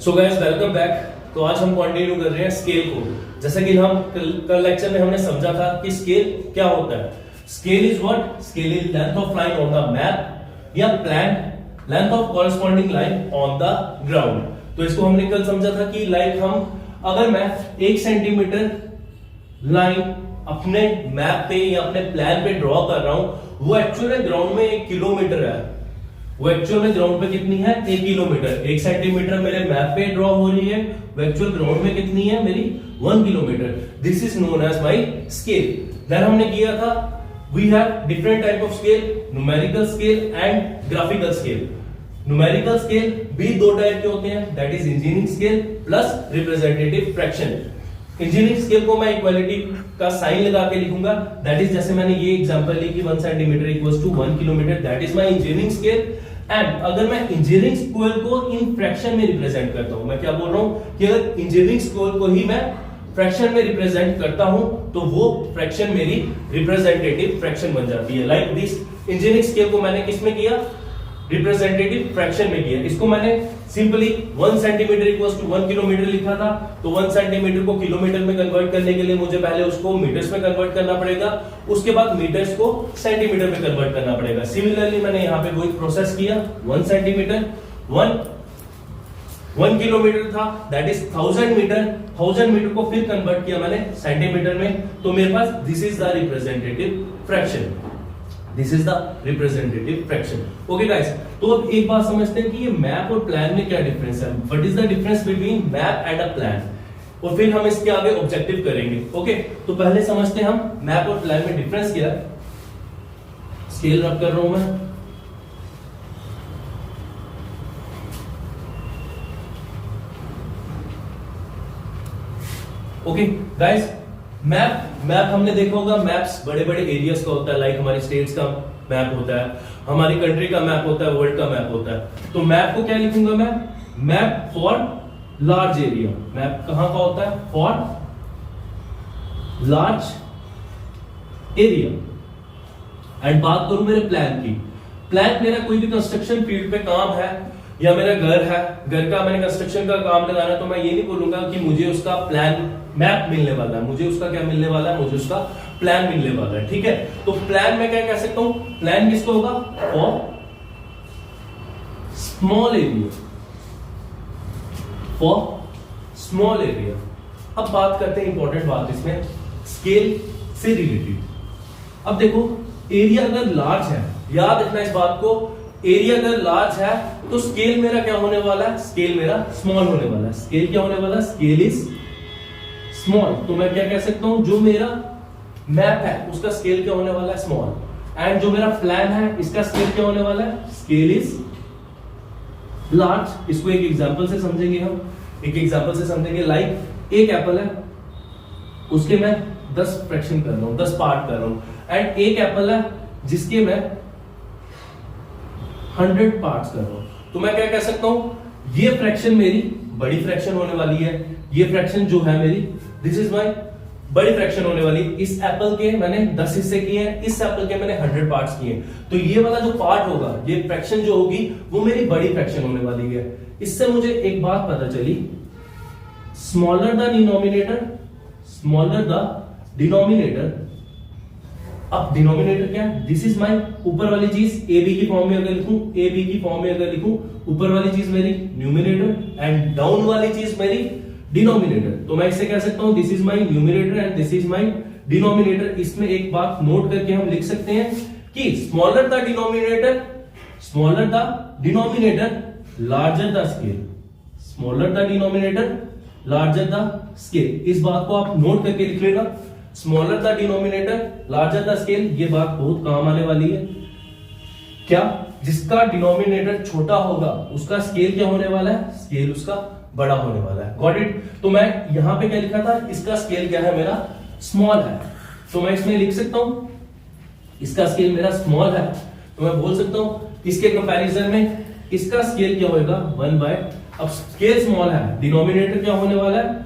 So guys welcome back. तो आज हम कंटिन्यू कर रहे हैं स्केल को। जैसा कि हम कल लेक्चर में हमने समझा था कि स्केल क्या होता है। Scale is what? Scale is length of line on the map या plan, length of corresponding line on the ground. तो इसको हमने कल समझा था कि लाइक अगर मैं 1 सेंटीमीटर लाइन अपने मैप पे या अपने प्लान पे ड्रॉ कर रहा हूं, वो एक्चुअल ग्राउंड में 1 किलोमीटर है। वो एक्चुअल में ग्राउंड पे कितनी है? 1 किलोमीटर। 1 सेंटीमीटर मेरे मैप पे ड्रॉ हो रही है, वो एक्चुअल ग्राउंड में कितनी है? मेरी 1 kilometre. This is known as my scale. Then हमने किया था we have different type of scale, numerical scale and graphical scale. Numerical scale भी 2 टाइप के होते हैं, that is engineering scale plus representative fraction. Engineering scale को मैं equality का साइन लगा के लिखूंगा, दैट इज जैसे मैंने ये एग्जांपल ली कि 1 centimetre equals to 1 kilometre, that is my engineering scale. And अगर मैं इंजीनियरिंग स्केल को इन फ्रैक्शन में रिप्रेजेंट करता हूं, मैं क्या बोल रहा हूं कि अगर इंजीनियरिंग स्केल को ही मैं फ्रैक्शन में रिप्रेजेंट करता हूं तो वो फ्रैक्शन मेरी रिप्रेजेंटेटिव फ्रैक्शन बन जाती है। लाइक दिस इंजीनियरिंग स्केल को मैंने किस में किया? रिप्रेजेंटेटिव फ्रैक्शन में किया। इसको मैंने simply 1 centimetre equals to 1 kilometre लिखा था। तो 1 सेंटीमीटर को किलोमीटर में कन्वर्ट करने के लिए मुझे पहले उसको मीटर्स में कन्वर्ट करना पड़ेगा, उसके बाद मीटर्स को सेंटीमीटर में कन्वर्ट करना पड़ेगा। सिमिलरली मैंने यहाँ पे वही प्रोसेस किया। 1 सेंटीमीटर 1 किलोमीटर था, दैट इज 1000 मीटर। 1000 मीटर को फिर कन्वर्ट किया मैंने सेंटीमीटर में, तो मेरे पास this is the representative fraction. This is the representative fraction. Okay guys, तो अब एक बात समझते हैं कि ये मैप और प्लान में क्या डिफरेंस है। What is the difference between map and a plan, और फिर हम इसके आगे ऑब्जेक्टिव करेंगे। ओके, तो पहले समझते हैं हम मैप और प्लान में डिफरेंस क्या है। स्केल रब कर रहा हूं मैं। ओके गाइस, मैप हमने देखा होगा, मैप्स बड़े बड़े एरियाज का होता है। लाइक हमारी स्टेट्स का मैप होता है, हमारी कंट्री का मैप होता है, वर्ल्ड का मैप होता है। तो मैप को क्या लिखूंगा मैं? Map for large area. Map कहां का होता है? For large area. एंड बात करूं मेरे प्लान की। प्लान मेरा कोई भी कंस्ट्रक्शन फील्ड पे काम है, या मेरा घर है, घर का मैंने कंस्ट्रक्शन का काम लगाना, तो मैं ये नहीं बोलूंगा कि मुझे उसका प्लान मैप मिलने वाला है। मुझे उसका क्या मिलने वाला है? मुझे उसका प्लान मिलने वाला है। ठीक है, तो प्लान में क्या कह सकता हूं? प्लान किसको होगा? For small area. For small area. अब बात करते हैं इंपॉर्टेंट बात इसमें, स्केल से रिलेटेड। अब देखो, एरिया अगर लार्ज है, याद रखना इस बात को, एरिया अगर लार्ज है तो स्केल मेरा क्या होने वाला है? स्केल मेरा स्मॉल होने वाला है। स्केल क्या होने वाला है? Scale is small. तो मैं क्या कह सकता हूं, जो मेरा मैप है उसका स्केल क्या होने वाला है? स्मॉल। एंड जो मेरा प्लान है इसका स्केल क्या होने वाला है? Scale is large. इसको एक एग्जांपल से समझेंगे हम। एक एग्जांपल से समझेंगे, लाइक एक एप्पल है, उसके मैं 10 फ्रैक्शन कर रहा हूं, 10 पार्ट कर रहा हूं। एंड एक एप्पल है जिसके मैं 100 पार्ट्स कर रहा हूं। तो मैं क्या कह सकता हूं, ये फ्रैक्शन मेरी बड़ी फ्रैक्शन होने वाली है। ये फ्रैक्शन जो है मेरी, दिस इज माय बड़ी फ्रैक्शन होने वाली। इस एप्पल के मैंने 10 हिस्से किए हैं, इस एप्पल के मैंने 100 पार्ट्स किए हैं। तो ये वाला जो पार्ट होगा, ये फ्रैक्शन जो होगी, वो मेरी बड़ी फ्रैक्शन होने वाली है। इससे मुझे एक बात पता चली, smaller the denominator, smaller the denominator. अब डिनोमिनेटर क्या है? दिस इज माय ऊपर वाली चीज, ए बी की फॉर्म में अगर लिखूं, ए बी की फॉर्म में अगर लिखूं, ऊपर वाली चीज मेरी न्यूमिनेटर एंड डाउन वाली चीज मेरी डिनोमिनेटर। तो मैं इससे कह सकता हूं this is my numerator and this is my denominator. इसमें एक बात नोट करके हम लिख सकते हैं कि smaller the denominator, smaller the denominator, larger the scale. Smaller the denominator, larger the scale. इस बात को आप नोट करके लिख लेना। Smaller the denominator, larger the scale. ये बात बहुत काम आने वाली है। क्या? जिसका डिनोमिनेटर छोटा होगा उसका स्केल क्या होने वाला है? स्केल उसका बड़ा होने वाला है। Got it? तो मैं यहां पे क्या लिखा था, इसका स्केल क्या है? मेरा स्मॉल है। तो मैं इसमें लिख सकता हूं इसका स्केल मेरा स्मॉल है, तो मैं बोल सकता हूं इसके कंपैरिजन में इसका स्केल क्या होगा? 1/। अब स्केल स्मॉल है, डिनोमिनेटर क्या होने वाला है?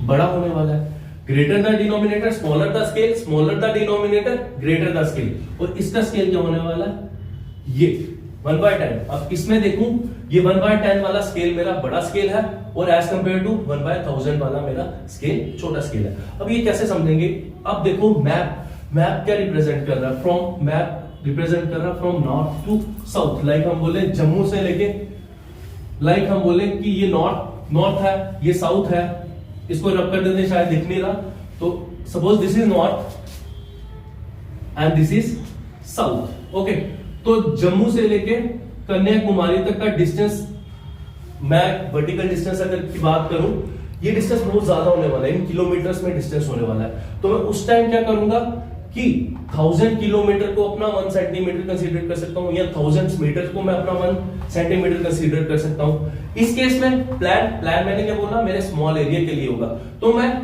बड़ा होने वाला है। Greater the denominator, smaller the scale, smaller the denominator, greater the scale. और इसका स्केल क्या होने वाला है? ये 1/10। अब इसमें देखूं ये 1/10 वाला स्केल मेरा बड़ा स्केल है और एज कंपेयर टू 1/1000 वाला मेरा स्केल छोटा स्केल है। अब ये कैसे समझेंगे? अब देखो मैप क्या रिप्रेजेंट कर रहा है? मैप रिप्रेजेंट कर रहा है from north to south. Like हम बोले जम्मू से लेके, लाइक हम बोले कि ये नॉर्थ है, ये साउथ है, इसको रब कर देते शायद दिख नहीं रहा, तो suppose this is north and this is south. Okay, तो जम्मू से लेके कन्याकुमारी तक का डिस्टेंस, मैं वर्टिकल डिस्टेंस अगर की बात करूं, ये डिस्टेंस बहुत ज्यादा होने वाला है, इन किलोमीटर्स में डिस्टेंस होने वाला है। तो मैं उस टाइम क्या करूंगा कि 1000 किलोमीटर को अपना 1 सेंटीमीटर कंसीडर कर सकता हूं, या 1000 मीटर को मैं अपना 1 सेंटीमीटर कंसीडर कर सकता हूं। इस केस में प्लान मैंने क्या बोला, मेरे स्मॉल एरिया के लिए होगा, तो मैं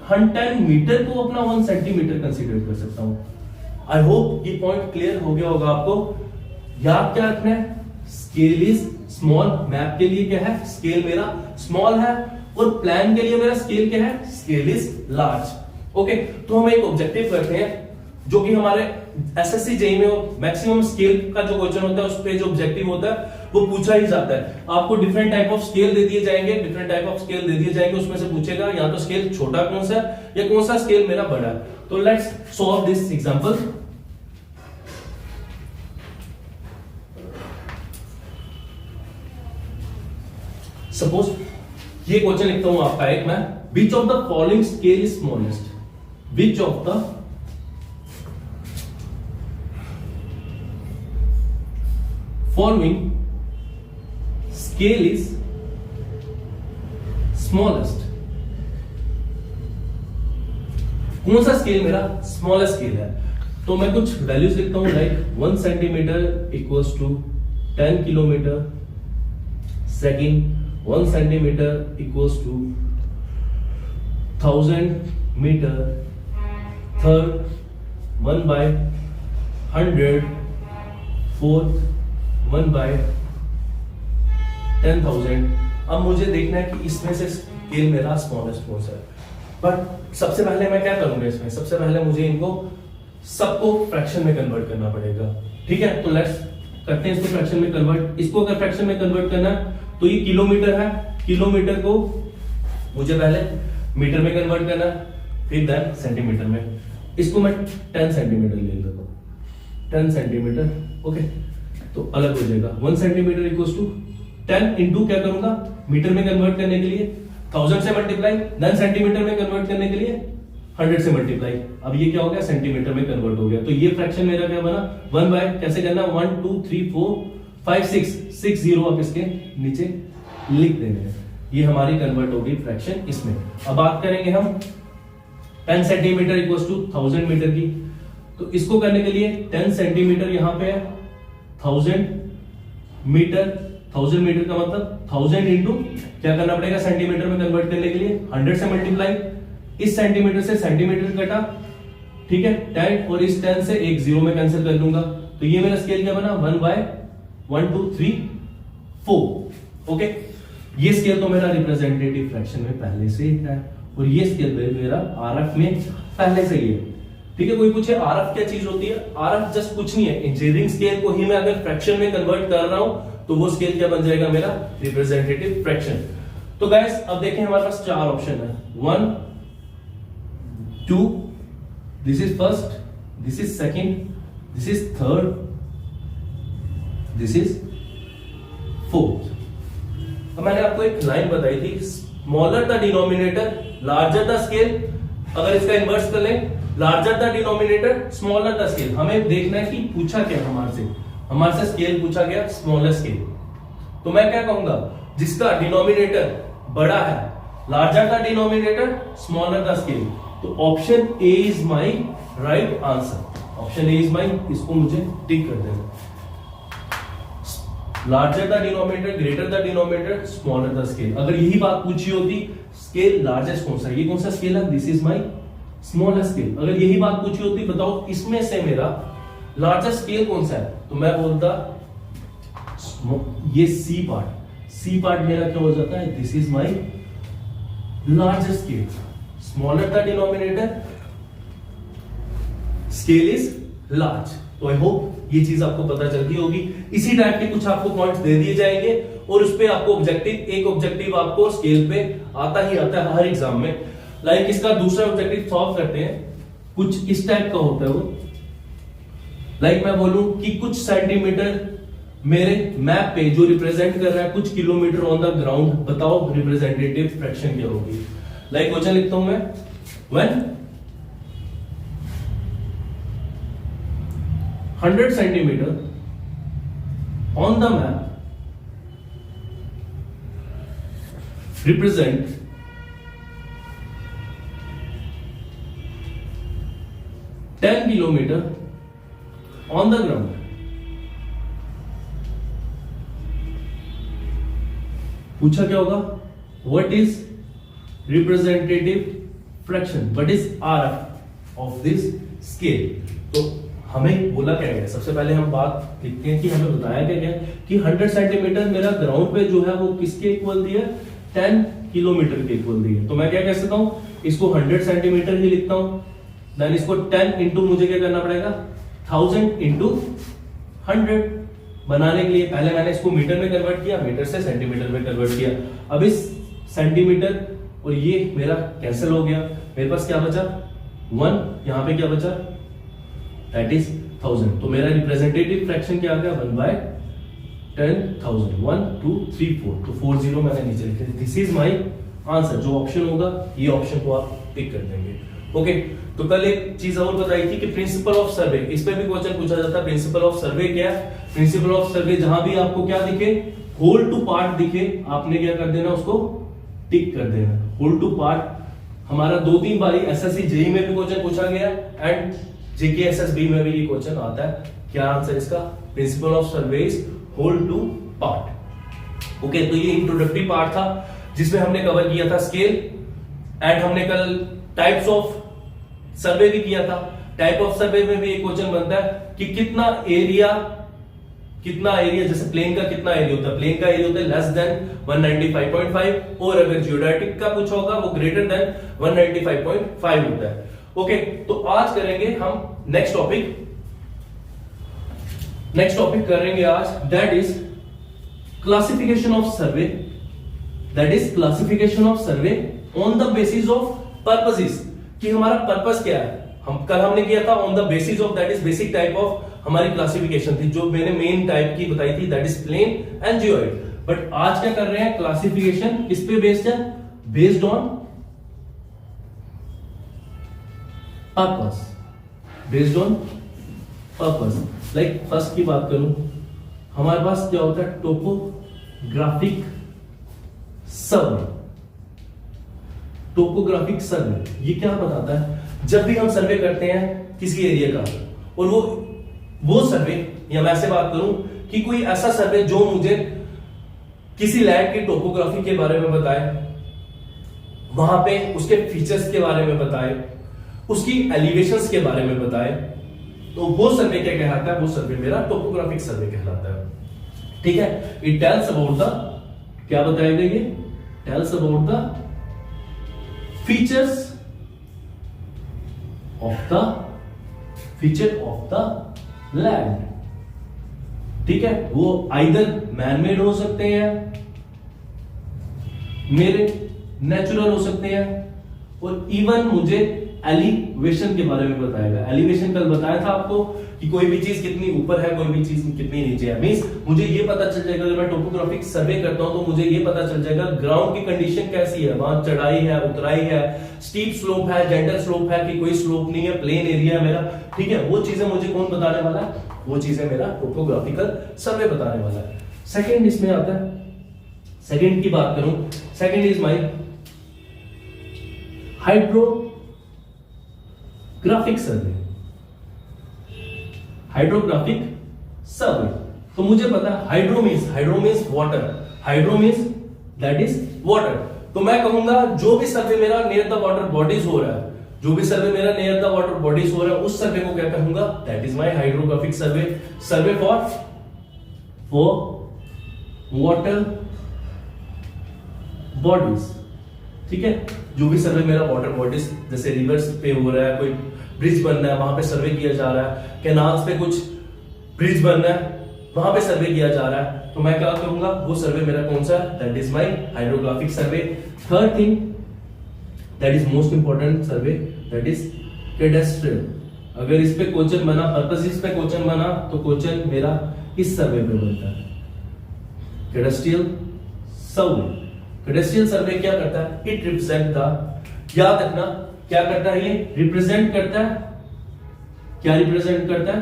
10 मीटर को अपना 1 सेंटीमीटर कंसीडर कर सकता हूं। आई होप ये पॉइंट क्लियर हो गया होगा आपको। याद क्या रखना है? Scale is small. मैप के लिए क्या है? स्केल मेरा स्मॉल है, और प्लान के लिए मेरा स्केल क्या है? Scale is large. ओके, तो हम एक ऑब्जेक्टिव करते हैं जो कि हमारे एसएससी जेईई में मैक्सिमम स्केल का जो क्वेश्चन होता है उस पे जो ऑब्जेक्टिव होता है वो पूछा ही जाता है। आपको डिफरेंट टाइप ऑफ स्केल दे दिए जाएंगे, उसमें से पूछेगा या तो स्केल छोटा कौन सा है या कौन सा स्केल मेरा बड़ा है। तो let's solve this example. Suppose ये क्वेश्चन लिखता हूं आपका एक मैं, which of the following scale is smallest? Which of the following scale is smallest? कौन सा स्केल मेरा स्मॉलेस्ट स्केल है? तो मैं कुछ वैल्यूज लिखता हूं, like 1 centimetre equals to 10 kilometre, second 1 centimetre equals to 1000 metre, third 1/100, fourth 1/10,000। अब मुझे देखना है कि इसमें से स्केल मेरा स्मॉलेस्ट कौन सा है। बट सबसे पहले मैं क्या करूंगा इसमें? सबसे पहले मुझे इनको सबको फ्रैक्शन में कन्वर्ट करना पड़ेगा। ठीक है, तो लेट्स करते हैं इसको फ्रैक्शन में कन्वर्ट। इसको अगर फ्रैक्शन में कन्वर्ट करना है तो ये किलोमीटर है, किलोमीटर को मुझे पहले मीटर में कन्वर्ट करना है, फिर देन सेंटीमीटर में। इसको मैं 10 सेंटीमीटर ले लेता हूं, 10 सेंटीमीटर। ओके, तो अलग हो जाएगा। 1 सेंटीमीटर इक्वल्स टू 10 इंटू क्या करूंगा मीटर में कन्वर्ट करने के लिए 1000 से मल्टीप्लाई, देन सेंटीमीटर में कन्वर्ट करने के लिए 100 से मल्टीप्लाई। अब ये क्या हो गया? सेंटीमीटर में कन्वर्ट हो गया। तो ये फ्रैक्शन मेरा क्या बना? 1 बाय कैसे करना? 1 2 3 4 5 6 जीरो आप इसके नीचे लिख देंगे। ये हमारी कन्वर्ट होगी फ्रैक्शन इसमें। अब बात करेंगे हम 10 सेंटीमीटर इक्वल्स टू 1000 मीटर की। तो इसको करने के लिए 10 सेंटीमीटर यहां पे है, 1000 मीटर, 1000 मीटर का मतलब 1000 इंटू क्या करना पड़ेगा सेंटीमीटर में कन्वर्ट करने के लिए 100 से मल्टीप्लाई। इस सेंटीमीटर से सेंटीमीटर कटा, ठीक है, 10, और इस 10 से एक जीरो में कैंसिल कर दूंगा। तो ये मेरा स्केल क्या बना? 1/1 2 3 4। ओके, ये स्केल तो मेरा रिप्रेजेंटेटिव फ्रैक्शन में पहले से ही है, और ये स्केल मेरा आरएफ में पहले से ही है। ठीक है, कोई पूछे आरएफ क्या चीज होती है? आरएफ जस्ट कुछ नहीं है, इंजीनियरिंग स्केल को ही मैं अगर फ्रैक्शन में कन्वर्ट कर रहा हूं तो वो स्केल क्या बन जाएगा? मेरा रिप्रेजेंटेटिव फ्रैक्शन। तो गाइस अब देखें हमारे पास 4 ऑप्शन है, 1 2, this is first, this is second, this is third, this is fourth. तो मैंने आपको एक लाइन बताई थी, smaller the denominator larger the scale. अगर इसका इन्वर्स कर लें, larger the denominator smaller the scale. हमें देखना है कि पूछा क्या हमारे से स्केल पूछा गया स्मॉलर स्केल। तो मैं क्या कहूंगा? जिसका डिनोमिनेटर बड़ा है, larger the denominator smaller the scale. तो option A is my right answer. Option A is my, इसको मुझे टिक कर देना। Larger the denominator, greater the denominator, smaller the scale. अगर यही बात पूछी होती स्केल लार्जेस्ट कौन सा, ये कौन सा स्केल है? This is my smaller scale. अगर यही बात पूछी होती बताओ इसमें से मेरा लार्जेस्ट स्केल कौन सा है, तो मैं बोलता ये सी पार्ट मेरा क्या हो जाता है? This is my largest scale. Smaller the denominator, scale is large. तो आई होप ये चीज आपको पता चलती होगी। इसी टाइप के कुछ आपको पॉइंट्स दे दिए जाएंगे और उस पे आपको एक ऑब्जेक्टिव आपको स्केल पे आता ही आता है हर एग्जाम में। लाइक इसका दूसरा ऑब्जेक्टिव सॉल्व करते हैं, कुछ इस टाइप का होता है वो। लाइक मैं बोलूं कि कुछ सेंटीमीटर मेरे मैप पे जो रिप्रेजेंट कर रहा है कुछ किलोमीटर ऑन द ग्राउंड, बताओ रिप्रेजेंटेटिव फ्रैक्शन क्या होगी। लाइक क्वेश्चन लिखता हूं मैं, when 100 centimeter on the map represent 10 kilometer on the ground. पूछा क्या होगा, what is representative fraction, what is RF of this scale। तो हमें बोला क्या गया, सबसे पहले हम बात लिखते हैं कि हमें बताया क्या गया कि 100 सेंटीमीटर मेरा ग्राउंड पे जो है वो किसके इक्वल दिया, 10 किलोमीटर के इक्वल दिया। तो मैं क्या कह सकता हूं, इसको 100 सेंटीमीटर ही लिखता हूं, देन इसको 10 इंटू मुझे क्या करना पड़ेगा, 1000 इंटू 100 बनाने के लिए पहले मैंने इसको मीटर में कन्वर्ट किया, मीटर से सेंटीमीटर में कन्वर्ट किया। अब इस सेंटीमीटर और ये मेरा कैंसिल हो गया, मेरे पास क्या बचा 1, यहां पे क्या बचा, दैट इज 1000। तो मेरा रिप्रेजेंटेटिव फ्रैक्शन क्या आ गया, 1/10,000, 1 2 3 4, तो 40 मैंने नीचे लिखे। This is my answer. जो ऑप्शन होगा ये ऑप्शन को आप पिक कर देंगे। ओके, तो कल एक चीज और बताई थी कि प्रिंसिपल ऑफ सर्वे, इस पे भी क्वेश्चन पूछा जाता है। प्रिंसिपल ऑफ सर्वे क्या है, प्रिंसिपल ऑफ सर्वे जहां भी आपको क्या दिखे, होल टू पार्ट दिखे, आपने क्या कर देना, उसको टिक कर देना। होल टू पार्ट हमारा 2-3 बारी एसएससी जेई में भी क्वेश्चन पूछा गया एंड जेके एसएसबी में भी ये क्वेश्चन आता है। क्या आंसर इसका, principle of survey is whole to part. Okay, तो ये इंट्रोडक्टरी पार्ट था जिसमें हमने कवर किया था स्केल एंड हमने कल टाइप्स ऑफ सर्वे भी किया था। टाइप ऑफ सर्वे में भी एक क्वेश्चन बनता है कि कितना एरिया, जैसे प्लेन का कितना एरिया होता है, प्लेन का एरिया होता है लेस देन 195.5 और अगर जियोडाटिक का पूछा होगा वो ग्रेटर देन 195.5 होता है। ओके, तो आज करेंगे हम नेक्स्ट टॉपिक करेंगे आज, that is classification of survey, on the basis of purposes, कि हमारा पर्पस क्या है। हमने किया था on the basis of, that is basic type of हमारी क्लासिफिकेशन थी, जो मैंने मेन टाइप की बताई थी, that is plane and geoid. But आज क्या कर रहे हैं, क्लासिफिकेशन किस पे बेस्ड है, based on purpose. Like first की बात करूं, हमारे पास क्या होता है, टोपोग्राफिक सर्वे। ये क्या बताता है, जब भी हम सर्वे करते हैं किसी एरिया का और वो सर्वे, या मैं ऐसे बात करूं कि कोई ऐसा सर्वे जो मुझे किसी लैंड की टोपोग्राफी के बारे में बताए, वहां पे उसके फीचर्स के बारे में बताए, उसकी एलिवेशंस के बारे में बताए, तो वो सर्वे क्या कहलाता है, वो सर्वे मेरा टोपोग्राफिक सर्वे कहलाता है। ठीक है, इट टेल्स अबाउट द, क्या बताएगा ये, tells about the feature of the land. ठीक है, वो आइदर मैनमेड हो सकते हैं, मेरे नेचुरल हो सकते हैं, और इवन मुझे एलिवेशन के बारे में बताएगा। एलिवेशन कल बताया था आपको कि कोई भी चीज कितनी ऊपर है, कोई भी चीज कितनी नीचे है। मींस मुझे ये पता चल जाएगा, जब मैं टोपोग्राफिक सर्वे करता हूं तो मुझे ये पता चल जाएगा ग्राउंड की कंडीशन कैसी है, वहां चढ़ाई है, उतराई है, स्टीप स्लोप है, जेंटल स्लोप है, कि कोई स्लोप नहीं है, प्लेन एरिया है मेरा। ठीक है, वो चीजें मुझे कौन बताने वाला है, वो चीजें मेरा टोपोग्राफिकल सर्वे बताने वाला है। सेकेंड इसमें आता है, सेकेंड की बात करूं, सेकेंड इज माई हाइड्रोग्राफिक सर्वे। तो मुझे पता है हाइड्रो मींस वाटर। तो मैं कहूंगा जो भी सर्वे मेरा नियर द वाटर बॉडीज हो रहा है, उस सर्वे को क्या कहूंगा, that is my hydrographic survey for water bodies. ठीक है, जो भी सर्वे मेरा वाटर बॉडीज, जैसे रिवर्स पे हो रहा है, कोई ब्रिज बन रहा है, वहां पे सर्वे किया जा रहा है, कैनाल्स पे कुछ ब्रिज बनना है, वहां पे सर्वे किया जा रहा है, तो मैं क्या करूंगा, वो सर्वे मेरा कौन सा है, that is my hydrographic survey. Third thing that is most important survey, that is कैडेस्ट्रियल। अगर इस पे क्वेश्चन बना, पर्पस इस पे क्वेश्चन बना, तो क्वेश्चन मेरा इस सर्वे पे बनता है, कैडेस्ट्रियल सर्वे। कैडेस्ट्रियल सर्वे क्या करता है, इट रिप्रेजेंट द, याद रखना क्या करता है, ये रिप्रेजेंट करता है, क्या रिप्रेजेंट करता है,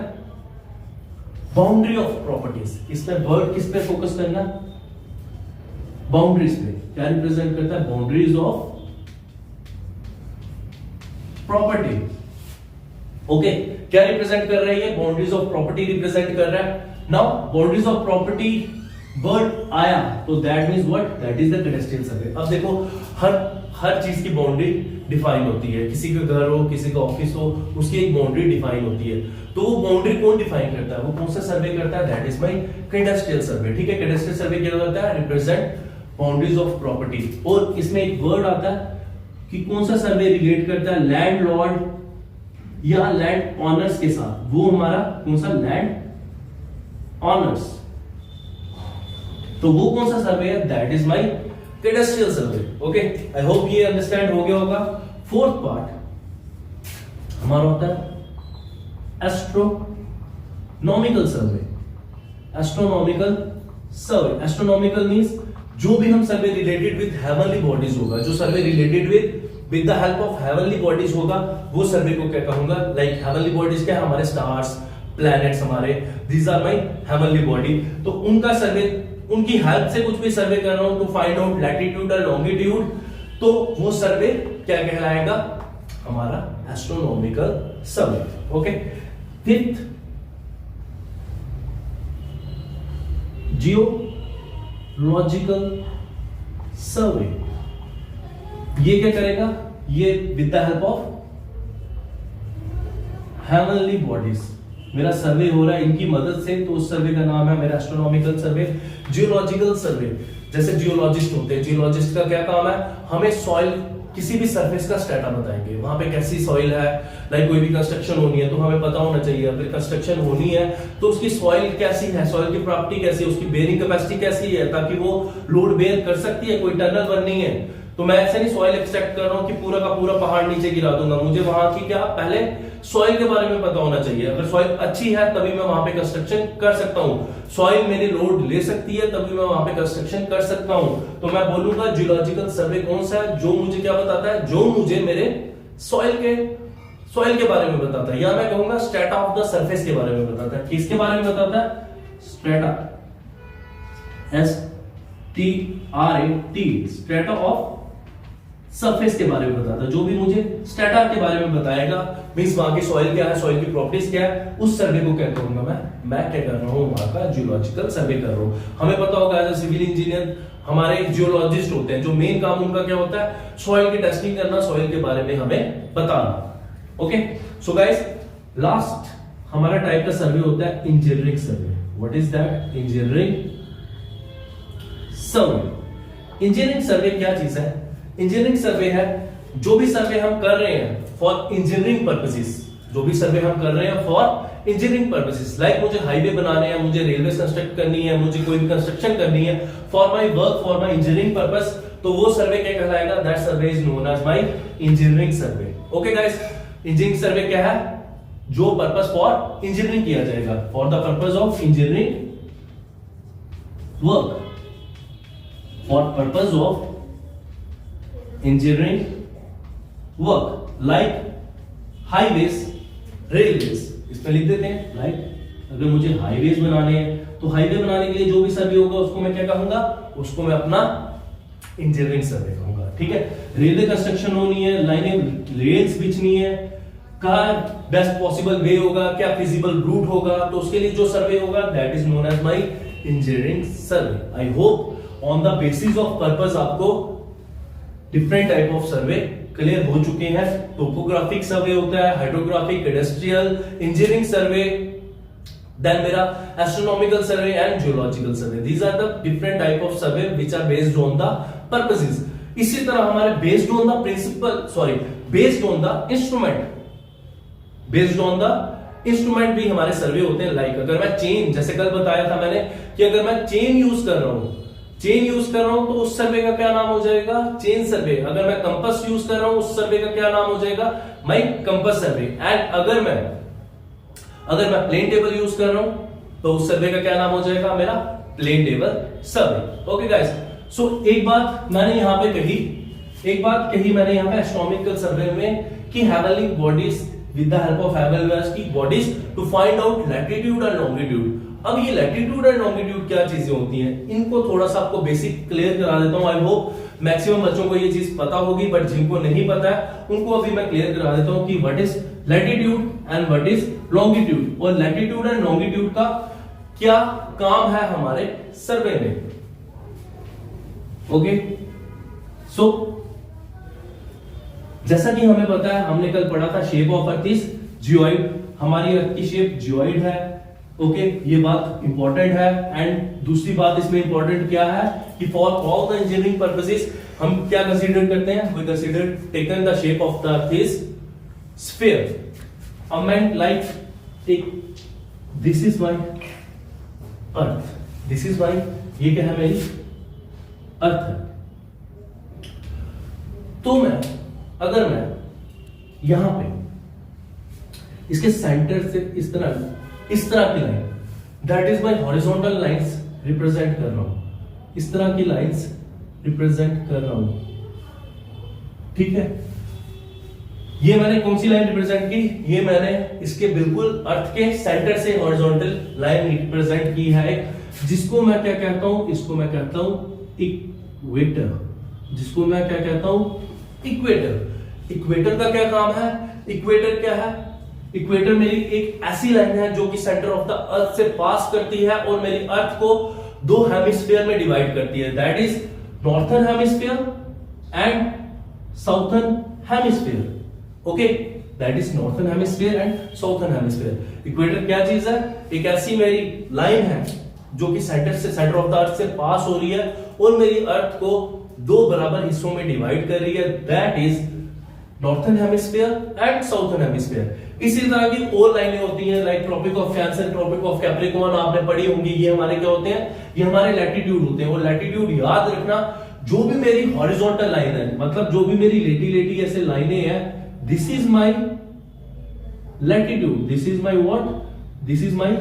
बाउंड्री ऑफ प्रॉपर्टीज। इसमें वर्ड किस पे फोकस करना, बाउंड्रीज पे। क्या रिप्रेजेंट करता है, बाउंड्रीज ऑफ प्रॉपर्टी। ओके, क्या रिप्रेजेंट कर रहा है ये, बाउंड्रीज ऑफ प्रॉपर्टी रिप्रेजेंट कर रहा है। Now boundaries of property word आया तो that means what, that is the cadastral survey. अब देखो हर चीज की बाउंड्री डिफाइन होती है, किसी का घर हो, किसी का ऑफिस हो, उसकी एक बाउंड्री डिफाइन होती है। तो वो बाउंड्री कौन डिफाइन करता है, वो कौन सा सर्वे करता है, दैट इज माय कैडेस्ट्रियल सर्वे। ठीक है, कैडेस्ट्रियल सर्वे क्या करता है, रिप्रेजेंट बाउंड्रीज ऑफ प्रॉपर्टी। और इसमें एक वर्ड आता है कि कौन सा सर्वे रिलेट करता है लैंडलॉर्ड या लैंड ऑनर्स के साथ, वो हमारा कौन सा, लैंड ऑनर्स। तो वो कौन सा सर्वे है, that is my cadastral survey. Okay, I hope ये अंडरस्टैंड हो गया होगा। फोर्थ पार्ट हमारा होता है astronomical survey. Astronomical survey, astronomical means जो भी हम survey related with heavenly bodies होगा, जो survey related with the help of heavenly bodies होगा, वो सर्वे को क्या कहूंगा, लाइक हेवनली बॉडीज क्या है, हमारे स्टार्स, प्लैनेट्स हमारे, these are my heavenly body. तो उनका सर्वे, उनकी हेल्प से कुछ भी सर्वे कर रहा हूं टू फाइंड आउट लैटिट्यूड और लॉन्गिट्यूड, तो वो सर्वे क्या कहलाएगा, हमारा एस्ट्रोनॉमिकल सर्वे। ओके, फिफ्थ जियोलॉजिकल सर्वे। ये क्या करेगा, ये with the help of heavenly bodies मेरा सर्वे हो रहा है इनकी मदद से, तो उस सर्वे का नाम है मेरा एस्ट्रोनॉमिकल सर्वे। जियोलॉजिकल सर्वे, जैसे जियोलॉजिस्ट होते हैं, जियोलॉजिस्ट का क्या काम है, हमें सॉइल, किसी भी सरफेस का स्टेटा बताएंगे, वहां पे कैसी सॉइल है, लाइक कोई भी कंस्ट्रक्शन होनी है तो हमें पता होना चाहिए, अगर कंस्ट्रक्शन होनी है तो उसकी सॉइल कैसी है, सॉइल की प्रॉपर्टी कैसी है, उसकी बेयरिंग कैपेसिटी कैसी है, ताकि वो लोड बेयर कर सकती है, कोई टनल बननी है। तो मैं ऐसे नहीं सॉइल एक्सट्रैक्ट कर रहा हूं कि पूरा का पूरा पहाड़ नीचे गिरा दूंगा, मुझे वहां की क्या पहले सॉइल के बारे में पता होना चाहिए। अगर सॉइल अच्छी है तभी मैं वहां पे कंस्ट्रक्शन कर सकता हूं, सॉइल मेरी लोड ले सकती है तभी मैं वहां पे कंस्ट्रक्शन कर सकता हूं। तो मैं बोलूंगा जियोलॉजिकल सर्वे कौन सा है, जो मुझे क्या बताता है, जो मुझे मेरे सॉइल के बारे में बताता है, या मैं कहूंगा स्ट्रेटा ऑफ द सरफेस के बारे में बताता है। किसके बारे में बताता है, strata, STRAT, strata of surface के बारे में बताता है। जो भी मुझे स्ट्रेटा के बारे में बताएगा, मींस वहां की सॉइल क्या है, सॉइल की प्रॉपर्टीज क्या है, उस सर्वे को क्या करूंगा मैं क्या कर रहा हूं, वहां का जियोलॉजिकल सर्वे कर रहा हूं। हमें पता होगा एज ए सिविल इंजीनियर हमारे जियोलॉजिस्ट होते हैं, जो मेन काम उनका क्या होता है, सॉइल की टेस्टिंग करना, सॉइल के बारे में हमें बताना। ओके, सो गाइस, लास्ट हमारा टाइप का सर्वे होता है engineering survey. What is that, engineering survey. Engineering survey क्या चीज है, इंजीनियरिंग सर्वे है जो भी सर्वे हम कर रहे हैं फॉर इंजीनियरिंग पर्पसेस, जो भी सर्वे हम कर रहे हैं फॉर इंजीनियरिंग पर्पसेस, लाइक मुझे हाईवे बनाने हैं, मुझे रेलवे कंस्ट्रक्ट करनी है, मुझे कोई भी कंस्ट्रक्शन करनी है for my work, for my engineering purpose, तो वो सर्वे क्या कहलाएगा, that survey is known as my engineering survey. Okay guys, engineering survey क्या है, जो पर्पस फॉर इंजीनियरिंग किया जाएगा, for the purpose of engineering work, for purpose of engineering work, like highways, railways, इसमें लिख देते हैं लाइक अगर मुझे हाईवेज बनाने हैं तो हाईवे बनाने के लिए जो भी सर्वे होगा उसको मैं क्या कहूंगा, उसको मैं अपना इंजीनियरिंग सर्वे कहूंगा। ठीक है, रेलवे कंस्ट्रक्शन होनी है, लाइनें रेल्स बिछनी है, कार बेस्ट पॉसिबल वे होगा, क्या फिजिबल रूट होगा, तो उसके लिए जो सर्वे होगा that is known as my engineering survey. I hope on the basis of purpose आपको different type of survey clear हो चुके हैं। टोपोग्राफिक सर्वे होता है, hydrographic, cadastral, engineering survey, then मेरा astronomical survey and geological survey. These are the different type of survey which are based on the purposes. इसी तरह हमारे based on the principle, based on the instrument, based on the instrument भी हमारे सर्वे होते हैं। Like अगर मैं chain, जैसे कल बताया था मैंने कि अगर मैं चेन यूज कर रहा हूं तो उस सर्वे का क्या नाम हो जाएगा, चेन सर्वे। अगर मैं कंपास यूज कर रहा हूं उस सर्वे का क्या नाम हो जाएगा, माय कंपास सर्वे। एंड अगर मैं प्लेन टेबल यूज कर रहा हूं तो उस सर्वे का क्या नाम हो जाएगा, मेरा plane table survey. Okay guys, so एक बात मैंने यहां पे कही मैंने यहां पे एस्ट्रोनॉमिकल सर्वे में कि heavenly bodies with the help of heavenly की bodies to find out latitude and longitude. अब ये लैटिट्यूड एंड लॉन्गिट्यूड क्या चीजें होती हैं, इनको थोड़ा सा आपको बेसिक क्लियर करा देता हूं। आई होप मैक्सिमम बच्चों को ये चीज पता होगी, बट जिनको नहीं पता है उनको अभी मैं क्लियर करा देता हूं कि what is latitude and what is longitude, और लैटिट्यूड एंड लॉन्गिट्यूड का क्या काम है हमारे सर्वे में। ओके, सो जैसा कि हमें पता है, हमने कल पढ़ा था shape of earth is geoid, हमारी अर्थ की शेप जियोइड है। ओके, ये बात इंपॉर्टेंट है। एंड दूसरी बात इसमें इंपॉर्टेंट क्या है कि for all the engineering purposes हम क्या कंसीडर करते हैं, we consider taken the shape of the earth is sphere. अब मैं like take this is my earth, this is my, ये क्या है, मेरी अर्थ है। तो अगर मैं यहां पे इसके सेंटर से इस तरह की line, that is my horizontal lines represent कर रहा हूं, इस तरह की लाइंस रिप्रेजेंट कर रहा हूं, ठीक है। ये मैंने कौन सी लाइन रिप्रेजेंट की, ये मैंने इसके बिल्कुल अर्थ के सेंटर से हॉरिजॉन्टल लाइन रिप्रेजेंट की है, जिसको मैं क्या कहता हूं, इसको मैं कहता हूं इक्वेटर, जिसको मैं क्या कहता हूं, इक्वेटर। इक्वेटर का क्या काम है, इक्वेटर क्या है, इक्वेटर मेरी एक ऐसी लाइन है जो कि सेंटर ऑफ द अर्थ से पास करती है और मेरी अर्थ को दो हेमिस्फीयर में डिवाइड करती है, that is northern hemisphere and southern hemisphere. Okay, that is northern hemisphere and southern hemisphere. Equator क्या चीज है, एक ऐसी मेरी लाइन है जो कि सेंटर ऑफ द अर्थ से पास हो रही है और मेरी अर्थ को दो बराबर हिस्सों में डिवाइड कर रही है, that is northern hemisphere and southern hemisphere. इसी तरह की और लाइनें होती हैं, like tropic of cancer, tropic of capricorn आपने पढ़ी होंगी। ये हमारे क्या होते हैं, ये हमारे लैटिट्यूड होते हैं। और लैटिट्यूड याद रखना, जो भी मेरी हॉरिजॉन्टल लाइन है, मतलब जो भी मेरी लेटी ऐसे लाइनें हैं, this is my latitude, this is my what, this is my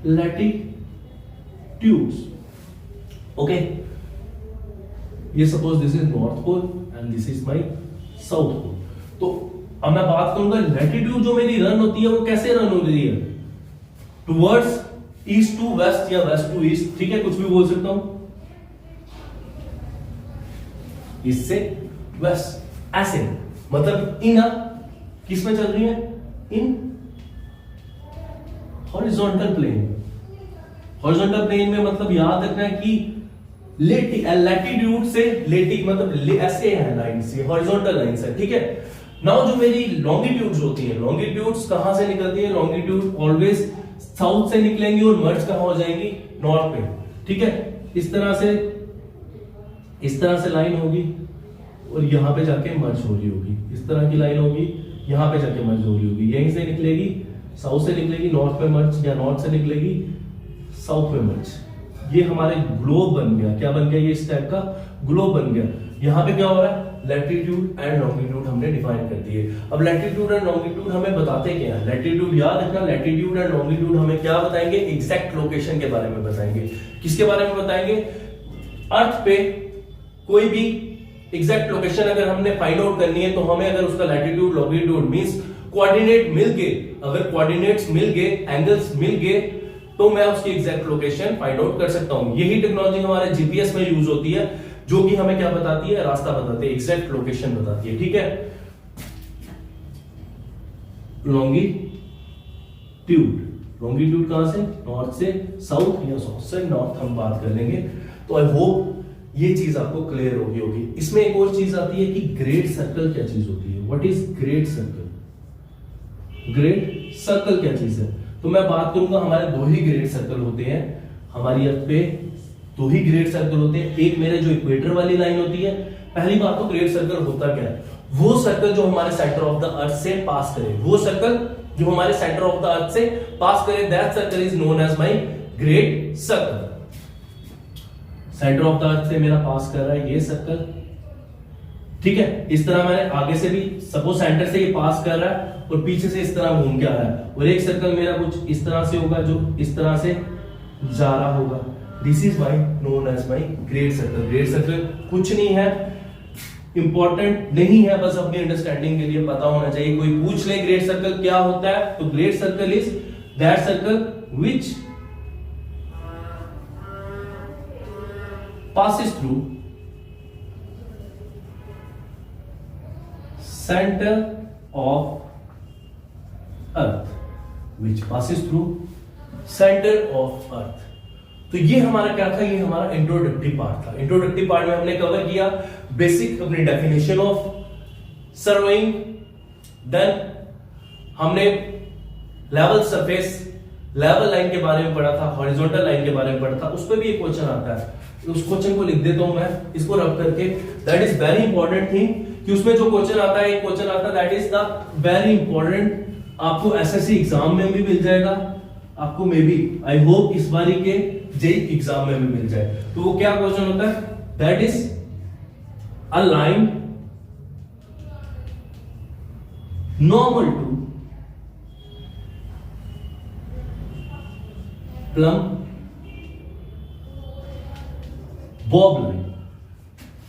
latitudes. Okay, ये suppose this is north pole and this is my south pole. तो अब मैं बात करूंगा लैटिट्यूड जो मेरी रन होती है वो कैसे रन हो रही है, टुवर्ड्स ईस्ट टू वेस्ट या वेस्ट टू ईस्ट, ठीक है, कुछ भी बोल सकता हूं, ईस्ट से वेस्ट, ऐसे मतलब इन किस में चल रही है, in horizontal plane. Horizontal plane में मतलब याद रखना है कि लैटिट्यूड से मतलब ऐसे है लाइंस, ये हॉरिजॉन्टल लाइंस है, ठीक है। नाउ जो मेरी लॉन्गिट्यूड्स होती हैं, लॉन्गिट्यूड्स कहां से निकलती है, लॉन्गिट्यूड ऑलवेज साउथ से निकलेंगी और मर्ज कहां हो जाएंगी, नॉर्थ में, ठीक है। इस तरह से लाइन होगी और यहां पे जाके मर्ज हो रही होगी, इस तरह की लाइन होगी, यहां पे जाके मर्ज हो रही होगी, यहीं से निकलेगी, साउथ से निकलेगी नॉर्थ में मर्ज, या नॉर्थ से निकलेगी साउथ में मर्ज। ये हमारे ग्लोब बन गया, क्या बन गया, ये इस टाइप का ग्लोब बन गया। यहां पे क्या हो रहा है, लैटिट्यूड एंड लॉन्गिट्यूड हमने डिफाइन कर दिए। अब लैटिट्यूड एंड लॉन्गिट्यूड हमें बताते क्या है, लैटिट्यूड याद रखना, लैटिट्यूड एंड लॉन्गिट्यूड हमें क्या बताएंगे, एग्जैक्ट लोकेशन के बारे में बताएंगे। किसके बारे में बताएंगे, अर्थ पे कोई भी एग्जैक्ट लोकेशन अगर हमने फाइंड आउट करनी है तो हमें अगर उसका लैटिट्यूड लॉन्गिट्यूड मींस कोऑर्डिनेट मिल गए, अगर कोऑर्डिनेट्स मिल गए, एंगल्स मिल गए, तो मैं उसकी एग्जैक्ट लोकेशन फाइंड आउट कर सकता हूं। यही टेक्नोलॉजी हमारे जीपीएस में यूज होती है, जो कि हमें क्या बताती है, रास्ता बताती है, एग्जैक्ट लोकेशन बताती है, ठीक है। लॉन्गिट्यूड कहां से, नॉर्थ से साउथ या साउथ से नॉर्थ हम बात कर लेंगे। तो आई होप ये चीज आपको क्लियर होगी। इसमें एक और चीज आती है कि ग्रेट सर्कल क्या चीज होती है, what is great circle, great circle क्या चीज है। तो मैं बात करूंगा, हमारे दो ही ग्रेट सर्कल होते हैं हमारी अर्थ पे, दो ही ग्रेट सर्कल होते हैं। एक मेरे जो इक्वेटर वाली लाइन होती है, पहली बात तो ग्रेट सर्कल होता क्या है, वो सर्कल जो हमारे सेंटर ऑफ द अर्थ से पास करे, वो सर्कल जो हमारे सेंटर ऑफ द अर्थ से पास करे, that circle is known as my great circle. Centre of the earth से मेरा पास कर रहा है ये सर्कल, ठीक है। इस तरह मैंने आगे से भी सपोज सेंटर से ये पास कर रहा है और पीछे से इस तरह घूम के आ रहा है, और एक सर्कल मेरा कुछ इस तरह से होगा जो इस तरह से जा रहा होगा। This is my known as my great circle. Great circle कुछ नहीं है, इंपॉर्टेंट नहीं है, बस अपनी अंडरस्टैंडिंग के लिए पता होना चाहिए। कोई पूछ ले ग्रेट सर्कल क्या होता है, तो great circle is that circle which passes through center of earth, which passes through center of earth। तो ये हमारा क्या था, ये हमारा इंट्रोडक्टिव पार्ट था। इंट्रोडक्टिव पार्ट में हमने कवर किया बेसिक अपनी डेफिनेशन ऑफ सर्विंग, देन हमने लेवल सरफेस, लेवल लाइन के बारे में पढ़ा था, हॉरिजॉन्टल लाइन के बारे में पढ़ा था। उस पर भी एक क्वेश्चन आता है, उस क्वेश्चन को लिख देता हूं मैं इसको रब करके। That is very important thing कि उसमें जो क्वेश्चन आता है, एक क्वेश्चन आता है that is the very important, आपको एसएससी एग्जाम में भी मिल जाएगा, आपको मे बी आई होप इस बारी के जेईई एग्जाम में भी मिल जाए। तो वो क्या क्वेश्चन होता है, that is a line normal to plumb bob line.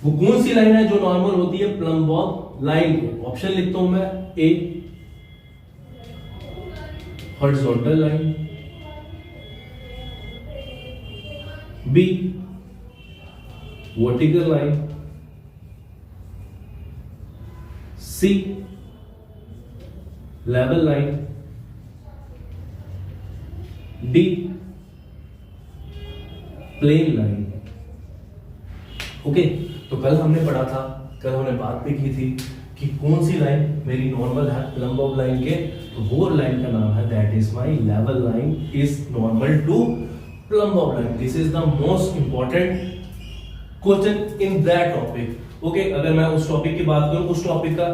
वो कौन सी लाइन है जो नॉर्मल होती है प्लम बॉब लाइन को? ऑप्शन लिखता हूं मैं, A horizontal line, B vertical line, C level line, D plane line. Okay, तो कल हमने पढ़ा था, कल हमने बात भी की थी कि कौन सी लाइन मेरी नॉर्मल है प्लम बॉब लाइन के, तो वो लाइन का नाम है that is my level line is normal to plumb bob line. This is the most important question in that topic. Okay, अगर मैं उस टॉपिक की बात करूं, उस टॉपिक का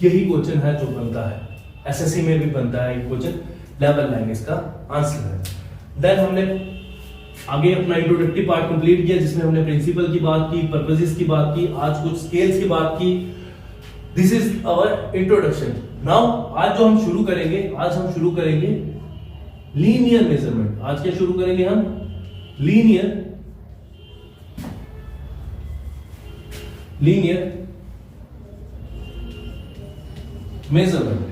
यही क्वेश्चन है जो बनता है, एसएससी में भी बनता है ये क्वेश्चन, लेवल लाइन इसका आंसर है। देन हमने आगे अपना इंट्रोडक्टिव पार्ट कंप्लीट किया जिसमें हमने प्रिंसिपल की बात की, पर्पसेस की बात की, आज कुछ स्केल्स की बात की। This is our introduction. Now आज जो हम शुरू करेंगे, आज हम शुरू करेंगे लीनियर मेजरमेंट। आज क्या शुरू करेंगे हम? Linear measurement.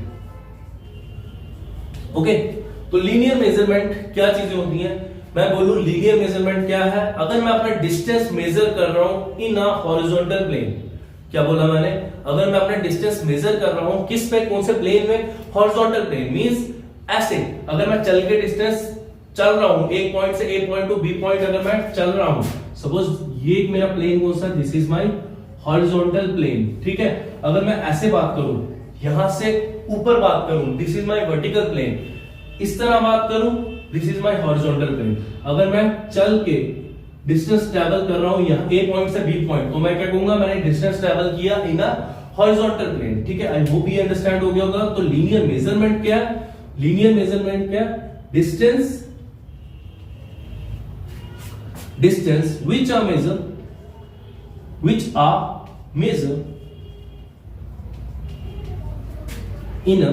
ओके, तो लीनियर मेजरमेंट क्या चीजें होती हैं? मैं बोलूं लीनियर मेजरमेंट क्या है? अगर मैं अपना डिस्टेंस मेजर कर रहा हूं इन अ हॉरिजॉन्टल प्लेन, क्या बोला मैंने? अगर मैं अपना डिस्टेंस मेजर कर रहा हूं किस पे, कौन से प्लेन में? Horizontal plane. मींस ऐसे अगर मैं चल के डिस्टेंस चल रहा हूं, एक पॉइंट से ए पॉइंट टू बी पॉइंट अगर मैं चल रहा हूं, सपोज ये मेरा प्लेन कौन सा? This is my horizontal plane, ठीक है। अगर मैं ऐसे बात करूं, यहां से ऊपर बात करूं, this is my vertical plane. इस तरह बात करूं, this is my horizontal plane. अगर मैं चल के डिस्टेंस ट्रैवल कर रहा हूं यहाँ ए पॉइंट से बी पॉइंट, तो मैं क्या कहूंगा? मैंने डिस्टेंस ट्रैवल किया इन अ हॉरिजॉन्टल प्लेन, ठीक है। आई होप ये अंडरस्टैंड हो गया होगा। तो लीनियर मेजरमेंट क्या? लीनियर मेजरमेंट क्या? Distance which are measured in a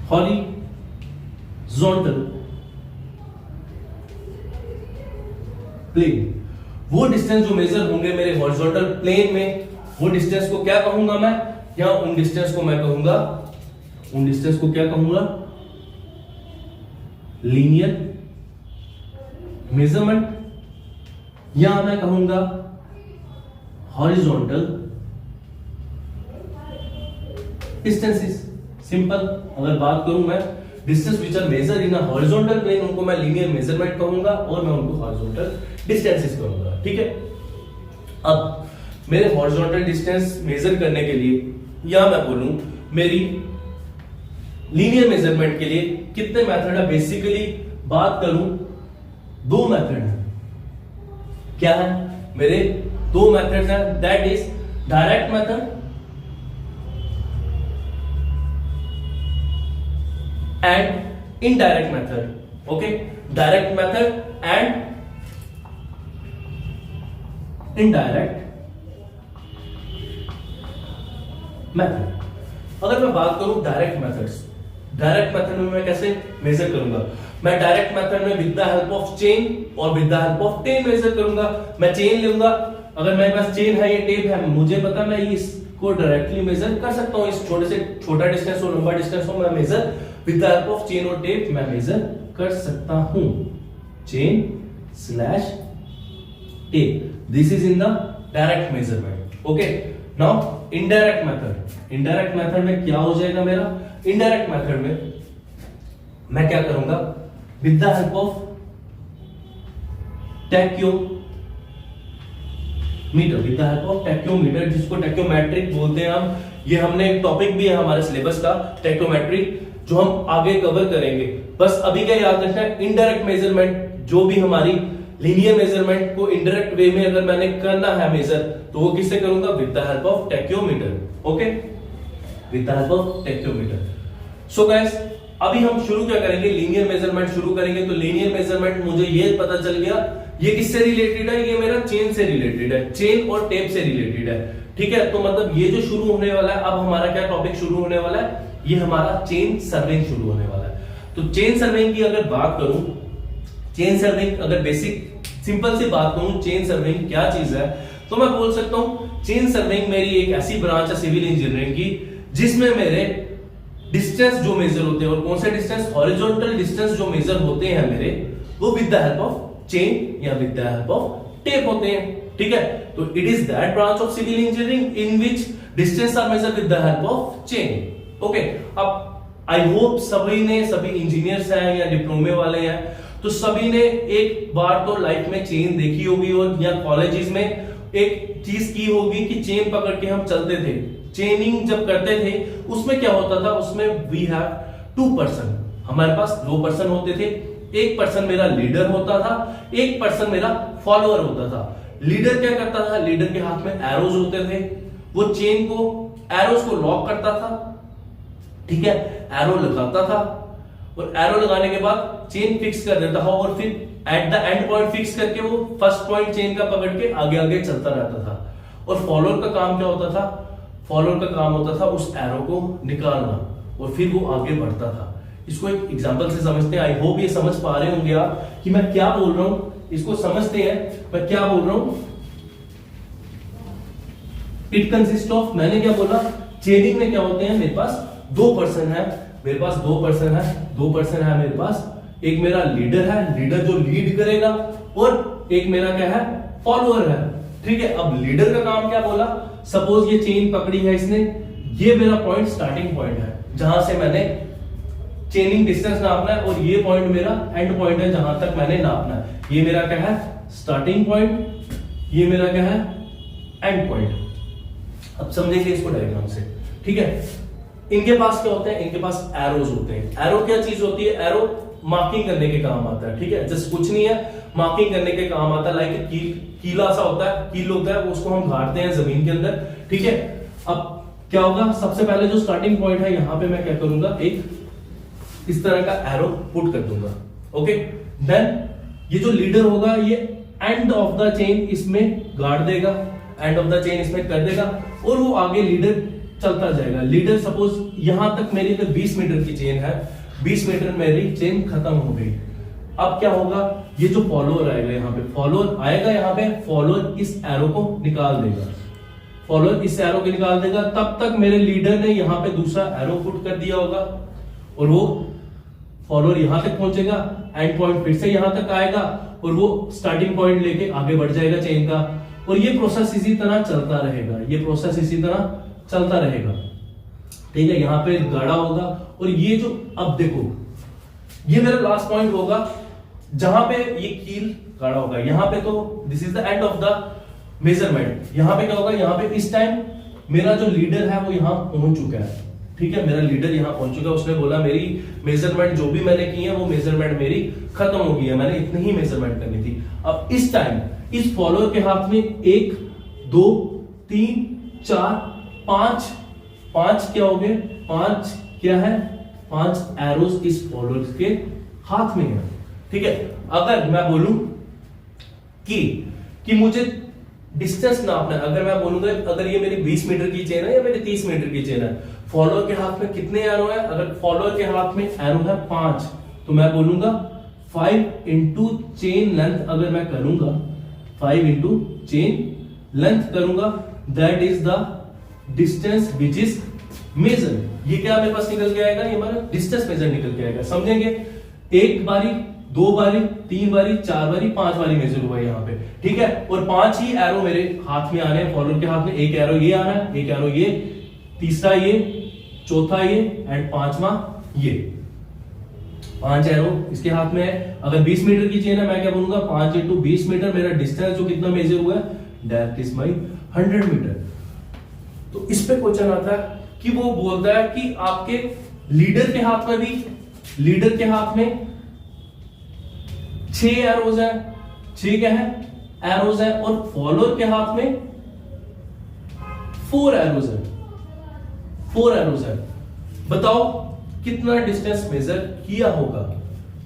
horizontal plane। वो डिस्टेंस जो मेजर होंगे मेरे हॉरिजॉन्टल प्लेन में, वो डिस्टेंस को क्या कहूंगा मैं? या उन डिस्टेंस को मैं कहूंगा, उन डिस्टेंस को क्या कहूंगा? लीनियर मेजरमेंट, या मैं कहूंगा हॉरिजॉन्टल डिस्टेंसेस। सिंपल अगर बात करूं मैं, distance which are measure in a horizontal plane, उनको मैं लीनियर मेजरमेंट कहूंगा और मैं उनको हॉरिजॉन्टल डिस्टेंसेस कहूंगा, ठीक है। अब मेरे हॉरिजॉन्टल डिस्टेंस मेजर करने के लिए, या मैं बोलूं मेरी लीनियर मेजरमेंट के लिए कितने मेथड है? बेसिकली बात करूं, दो मेथड है। क्या है? मेरे दो मेथड्स हैं, that is direct method and indirect method. Okay, direct method and indirect method. अगर मैं बात करूं डायरेक्ट मेथड्स, डायरेक्ट मेथड में मैं कैसे मेजर करूंगा? मैं डायरेक्ट मेथड में with the help of chain और with the help of tape measure करूंगा। मैं चेन लूंगा, अगर मेरे पास चेन है, ये टेप है, मुझे पता मैं इसको डायरेक्टली मेजर कर सकता हूं। इस छोटे से छोटा डिस्टेंस और लंबा डिस्टेंस हो, मैं measure with the help of chain और टेप मैं मेजर कर सकता हूं। Chain slash tape, this is in the direct measurement. Okay, now indirect method. Indirect method में क्या हो जाएगा मेरा? इनडायरेक्ट मेथड में मैं क्या करूंगा? With the help of tacheometer, with the help of tacheometer, जिसको टैक्योमेट्रिक बोलते हैं हम। ये हमने एक टॉपिक भी है हमारे सिलेबस का, टैक्योमेट्रिक, जो हम आगे कवर करेंगे। बस अभी क्या याद रखना है? इनडायरेक्ट मेजरमेंट, जो भी हमारी लीनियर मेजरमेंट को इनडायरेक्ट वे में अगर मैंने करना है मेजर, तो वो किससे करूंगा? With the help of tacheometer. Okay, with the help of tacheometer. So guys, अभी हम शुरू क्या करेंगे? लीनियर मेजरमेंट शुरू करेंगे। तो लीनियर मेजरमेंट मुझे ये पता चल गया, ये किससे रिलेटेड है? ये मेरा चेन से रिलेटेड है, चेन और टेप से रिलेटेड है। ठीक है, तो मतलब ये जो शुरू होने वाला है, अब हमारा क्या टॉपिक शुरू होने वाला है? ये हमारा चेन सर्वेइंग शुरू होने वाला है। तो चेन सर्वेइंग की अगर बात करूं, चेन सर्वेइंग अगर बेसिक सिंपल सी बात करूं, चेन सर्वेइंग क्या चीज है, तो मैं बोल सकता हूं चेन सर्वेइंग मेरी एक ऐसी ब्रांच है सिविल इंजीनियरिंग की, जिसमें मेरे डिस्टेंस जो मेजर होते हैं, और कौन से डिस्टेंस? हॉरिजॉन्टल डिस्टेंस जो मेजर होते हैं मेरे, वो with the help of chain या with the help of tape होते हैं। ठीक है, तो it is that branch of civil engineering in which distance are measure with the help of chain. Okay, अब आई होप सभी इंजीनियर्स हैं या डिप्लोमे वाले हैं, तो सभी ने एक बार तो लाइफ में चेन देखी होगी, और या कॉलेजेस में एक चीज की होगी कि चेन पकड़ के हम चलते थे। चेनिंग जब करते थे, उसमें क्या होता था? उसमें वी हैव 2 पर्सन, हमारे पास 2 पर्सन होते थे। एक पर्सन मेरा लीडर होता था, एक पर्सन मेरा फॉलोअर होता था। लीडर क्या करता था? लीडर के हाथ में एरोज होते थे, वो चेन को, एरोज को लॉक करता था। ठीक है, एरो लगाता था, और एरो लगाने के बाद चेन फिक्स कर देता था, और फिर at the end point fix करके वो फर्स्ट पॉइंट चेन का पकड़ के आगे आगे चलता रहता था। और फॉलोअर का काम क्या होता था? फॉलोअर का काम होता था उस एरो को निकालना, और फिर वो आगे बढ़ता था। इसको एक एग्जांपल से समझते हैं। आई होप ये समझ पा रहे होंगे आप कि मैं क्या बोल रहा हूं। इसको समझते हैं मैं क्या बोल रहा हूं। इट कंसिस्ट ऑफ, मैंने क्या बोला? चेनिंग में क्या होते हैं? मेरे पास 2 पर्सन है, मेरे पास 2 पर्सन है, 2 पर्सन है मेरे पास। एक मेरा लीडर है, लीडर जो लीड करेगा, और एक मेरा क्या है? फॉलोअर है। ठीक है, अब लीडर का काम क्या बोला? सपोज ये चेन पकड़ी है इसने, ये मेरा पॉइंट स्टार्टिंग पॉइंट है, जहां से मैंने चेनिंग डिस्टेंस नापना है, और ये पॉइंट मेरा एंड पॉइंट है, जहां तक मैंने नापना है। ये मेरा क्या है? स्टार्टिंग पॉइंट, ये मेरा क्या है? And point. अब समझेंगे इसको डायग्राम से। ठीक है, इनके पास क्या होते हैं? इनके पास एरोज होते हैं। एरो क्या चीज होती है? एरो मार्किंग करने के काम आता है। ठीक है, जस्ट कुछ नहीं है, मार्किंग करने के काम आता है। लाइक कीला सा होता है, कील होता है, उसको हम गाड़ते हैं जमीन के अंदर। ठीक है, अब क्या होगा? सबसे पहले जो स्टार्टिंग पॉइंट है, यहां पे मैं क्या करूंगा? एक इस तरह का एरो पुट कर दूंगा। ओके, देन ये जो लीडर होगा, ये एंड ऑफ द चेन इसमें गाड़ देगा, एंड ऑफ द चेन इसमें कर देगा, और वो आगे लीडर चलता जाएगा। लीडर सपोज यहां तक मेरी 20 मीटर की चेन है, 20 मीटर मेरी चेन खत्म हो गई। अब क्या होगा? ये जो फॉलोअर आएगा, यहाँ पे फॉलोअर आएगा, यहाँ पे फॉलोअर इस एरो को निकाल देगा, फॉलोअर इस एरो को निकाल देगा। तब तक मेरे लीडर ने यहाँ पे दूसरा एरो पुट कर दिया होगा, और वो फॉलोअर यहां तक पहुंचेगा, एंड पॉइंट फिर से यहां तक आएगा, और वो स्टार्टिंग पॉइंट लेके आगे बढ़ जाएगा चेन का। और ये प्रोसेस इसी तरह चलता रहेगा, ये प्रोसेस इसी तरह चलता रहेगा। ठीक है, यहां पे गाढ़ा होगा, और ये जो, अब देखो, ये मेरा लास्ट पॉइंट होगा जहां पे ये कील गाढ़ा होगा। यहां पे तो this is the end of the measurement. यहां पे क्या होगा? यहां पे इस टाइम मेरा जो लीडर है वो यहां पहुंच चुका है। ठीक है, मेरा लीडर यहां पहुंच चुका है, उसने बोला मेरी मेजरमेंट जो भी मैंने की है वो मेजरमेंट मेरी खत्म हो गई है, मैंने इतनी ही मेजरमेंट करनी थी। अब इस टाइम इस फॉलोअर के हाथ में 1 2 3 4 5 5 क्या हो गए, 5 क्या है, 5 एरोज इस फॉलोअर के हाथ में है। ठीक है, अगर मैं बोलूं कि मुझे डिस्टेंस नापना है, अगर मैं बोलूंगा अगर ये मेरी 20 मीटर की चेन है या मेरी 30 मीटर की चेन है, फॉलोअर के हाथ में कितने एरो है, अगर फॉलोअर के हाथ में एरो है 5, तो मैं बोलूंगा 5 इंटू चेन लेंथ, अगर मैं करूंगा 5 इंटू चेन लेंथ करूंगा, that is the distance which is measure. ये क्या मेरे पास निकल के आएगा, ये हमारा डिस्टेंस मेजर निकल के आएगा। समझेंगे, 1 बारी, 2 बारी, 3 बारी, 4 बारी, 5 बारी मेजर हुआ है यहाँ पे। ठीक है, और 5 ही एरो मेरे हाथ में आ रहे हैं, फॉलोअर के हाथ में। एक एरो ये आ रहा है, एक एरो ये, तीसरा ये, चौथा ये एंड 5वां ये। 5 एरो इसके हाथ में है। अगर 20 मीटर की चेन है, मैं क्या बोलूंगा 5 इंटू 20 मीटर, मेरा डिस्टेंस जो कितना मेजर हुआ है, दैट इज माई 100 मीटर। तो इस पे क्वेश्चन आता है कि वो बोलता है कि आपके लीडर के हाथ में भी, लीडर के हाथ में 6 एरोज है, 6 क्या है, एरोज है, और फॉलोअर के हाथ में 4 एरोज है, 4 एरोज है। बताओ कितना डिस्टेंस मेजर किया होगा।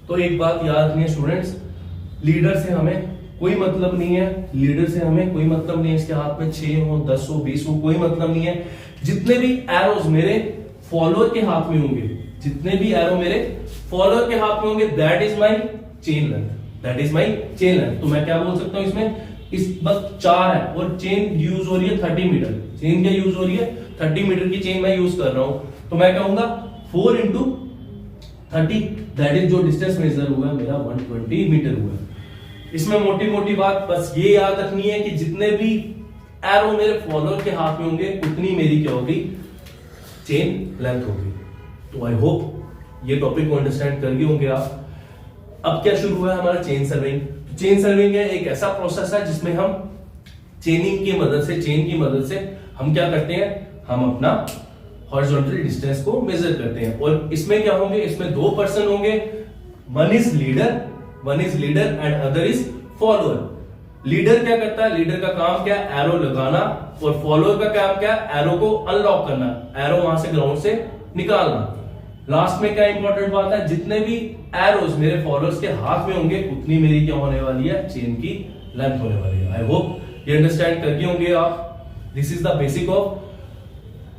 तो एक बात याद रखनी है स्टूडेंट्स, लीडर से हमें कोई मतलब नहीं है, लीडर से हमें कोई मतलब नहीं है, इसके हाथ में 6 हो, 10 हो, 20 हो, कोई मतलब नहीं है। जितने भी एरोज मेरे फॉलोअर के हाथ में होंगे, जितने भी एरो मेरे फॉलोअर के हाथ में होंगे, that is my chain length, that is my chain length. तो मैं क्या बोल सकता हूं इसमें, इस बस 4 है और चेन यूज हो रही है 30 मीटर, चेन क्या यूज हो रही है, 30 मीटर की चेन मैं यूज कर रहा हूं। तो मैं कहूंगा 4 इंटू 30, दैट इज जो डिस्टेंस मेजर हुआ मेरा 120 मीटर हुआ। इसमें मोटी मोटी बात बस ये याद रखनी है कि जितने भी एरो मेरे फॉलोअर के हाथ में होंगे, उतनी मेरी क्या होगी, चेन लेंथ होगी। तो आई होप ये टॉपिक को अंडरस्टैंड कर गए होंगे आप। अब क्या शुरू हुआ है हमारा, चेन सर्विंग। चेन सर्विंग है एक ऐसा प्रोसेस है जिसमें हम चेनिंग की मदद से, चेन की मदद से हम क्या करते हैं, हम अपना हॉरिजॉन्टल डिस्टेंस को मेजर करते हैं। और इसमें क्या होंगे, इसमें 2 पर्सन होंगे, one is leader and other is follower. Leader क्या करता है, लीडर का काम क्या है, एरो लगाना, और फॉलोअर का काम क्या है, एरो को अनलॉक करना, एरो वहां से ग्राउंड से निकालना। लास्ट में क्या इंपॉर्टेंट बात है, जितने भी एरोज मेरे फॉलोअर्स के हाथ में होंगे, उतनी मेरी क्या होने वाली है, चेन की लेंथ होने वाली है। आई होप ये अंडरस्टैंड करके होंगे आप। This is the basic of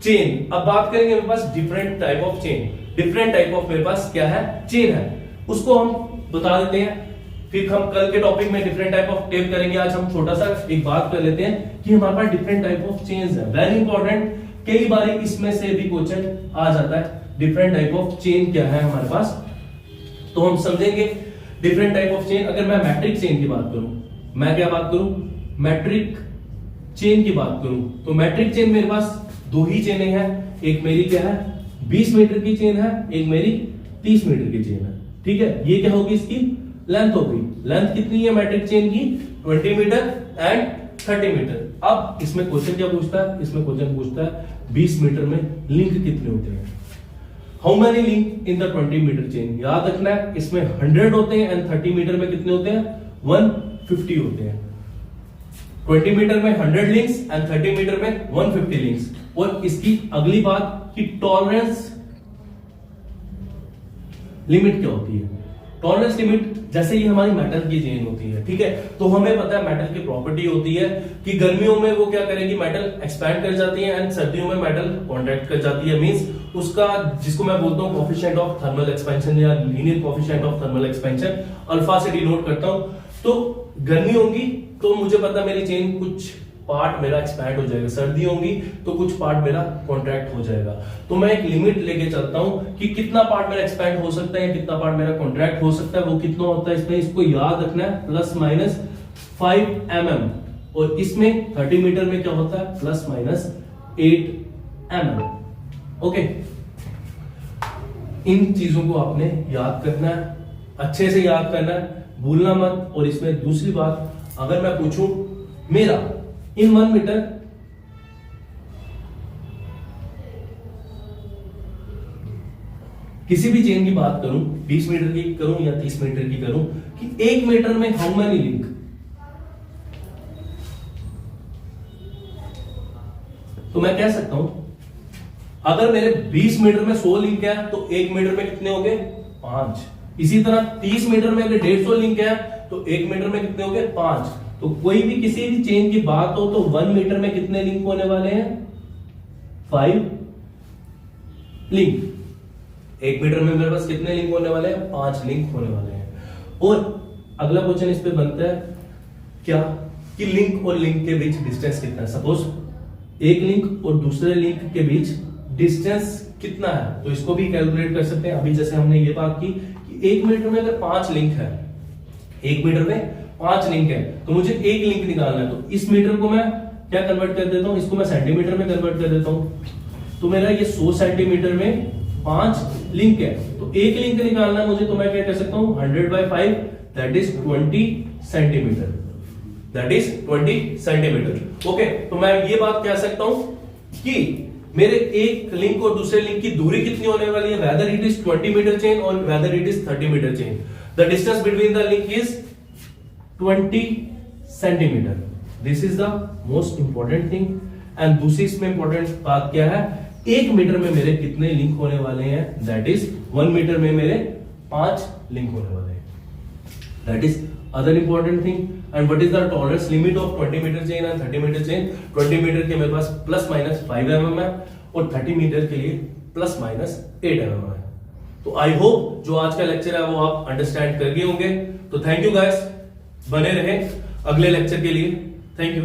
chain. अब बात करेंगे मेरे पास different type of chain. Different type of मेरे पास क्या है, चेन है, उसको हम बता देते हैं, फिर हम कल के टॉपिक में डिफरेंट टाइप ऑफ टेप करेंगे। आज हम छोटा सा एक बात कर लेते हैं कि हमारे पास डिफरेंट टाइप ऑफ चेन्स है, वेरी इंपॉर्टेंट। कई बार इसमें से भी क्वेश्चन आ जाता है, डिफरेंट टाइप ऑफ चेन क्या है हमारे पास। तो हम समझेंगे डिफरेंट टाइप ऑफ चेन। अगर मैं मैट्रिक चेन की बात करूं, मैं क्या बात करूं, मैट्रिक चेन की बात करूं, तो मैट्रिक चेन मेरे पास 2 ही चेनें हैं। एक मेरी क्या है, 20 मीटर की चेन है, एक मेरी 30 मीटर की चेन है। ठीक है, ये क्या होगी, इसकी लेंथ होगी। लेंथ कितनी है मैट्रिक चेन की, 20 मीटर एंड 30 मीटर। अब इसमें क्वेश्चन क्या पूछता है, इसमें क्वेश्चन पूछता है 20 मीटर में लिंक कितने होते हैं, how many link in the 20 metre chain. याद रखना है इसमें 100 होते हैं एंड 30 मीटर में कितने होते हैं, 150 होते हैं। 20 मीटर में 100 लिंक्स एंड 30 मीटर में 150 लिंक्स। और इसकी अगली बात कि टॉलरेंस लिमिट क्या होती है। टॉलरेंस लिमिट, जैसे ये हमारी मेटल की चेन होती है, ठीक है, तो हमें पता है मेटल की प्रॉपर्टी होती है कि गर्मियों में वो क्या करेगी, मेटल एक्सपैंड कर जाती है एंड सर्दियों में मेटल कॉन्ट्रैक्ट कर जाती है। मींस उसका, जिसको मैं बोलता हूँ कोफिशिएंट ऑफ थर्मल एक्सपेंशन या linear coefficient of thermal expansion, alpha से डिनोट करता हूं। तो गर्मी होगी तो मुझे पता मेरी चेन कुछ पार्ट मेरा एक्सपैंड हो जाएगा, सर्दी होगी तो कुछ पार्ट मेरा कॉन्ट्रैक्ट हो जाएगा। तो मैं एक लिमिट लेके चलता हूं कि कितना पार्ट मेरा एक्सपैंड हो सकता है, कितना पार्ट मेरा कॉन्ट्रैक्ट हो सकता है, वो कितना होता है इसमें, इसको याद रखना है, प्लस माइनस 5 mm। और इसमें 30 मीटर में क्या होता है, प्लस माइनस 8 mm। ओके, इन चीजों को आपने याद करना है, अच्छे से याद करना है, भूलना मत। और इसमें दूसरी बात, अगर मैं पूछूं मेरा इन 1 मीटर किसी भी चेन की बात करूं, 20 मीटर की करूं या 30 मीटर की करूं, कि 1 मीटर में हाउ मेनी लिंक, तो मैं कह सकता हूं अगर मेरे 20 मीटर में 100 लिंक है तो 1 मीटर में कितने हो गए 5। इसी तरह 30 मीटर में अगर 150 लिंक है तो 1 मीटर में कितने हो गए 5। तो कोई भी किसी भी चेन की बात हो तो 1 मीटर में कितने लिंक होने वाले हैं 5 लिंक। 1 मीटर में मेरे पास कितने लिंक होने वाले हैं 5 लिंक होने वाले हैं। और अगला क्वेश्चन इस पे बनता है क्या कि लिंक और लिंक के बीच डिस्टेंस कितना है। सपोज एक लिंक और दूसरे लिंक के बीच डिस्टेंस कितना है तो इसको भी कैलकुलेट कर सकते हैं। अभी जैसे हमने ये बात की कि 1 मीटर में अगर 5 लिंक है 1 मीटर में 5 लिंक है तो मुझे एक लिंक निकालना है। तो इस मीटर को मैं क्या कन्वर्ट कर देता हूं इसको मैं सेंटीमीटर में कन्वर्ट कर देता हूं। तो मेरा ये 100 सेंटीमीटर में 5 लिंक है तो एक लिंक निकालना है मुझे तो मैं क्या कर सकता हूं 100/5 that is 20 centimetre. That is 20 centimetre. Okay तो मैं ये बात कह सकता हूं कि मेरे एक लिंक और दूसरे लिंक की दूरी कितनी होने वाली है whether it is 20 metre chain और whether it is 30 metre chain. The distance between the link is 20 centimetre. This is the most important thing. And दूसरी इसमें इंपॉर्टेंट बात क्या है 1 मीटर में मेरे कितने लिंक होने वाले हैं दैट इज 1 मीटर में मेरे 5 लिंक होने वाले हैं। That is other important thing. And what is the tolerance limit of 20 metre chain and 30 metre chain. 20 metre के मेरे पास ±5 mm है और 30 मीटर के लिए ±8 mm है। तो आई होप जो आज का लेक्चर है वो आप अंडरस्टैंड कर गए होंगे। तो थैंक यू गाइस, बने रहे अगले लेक्चर के लिए। Thank you.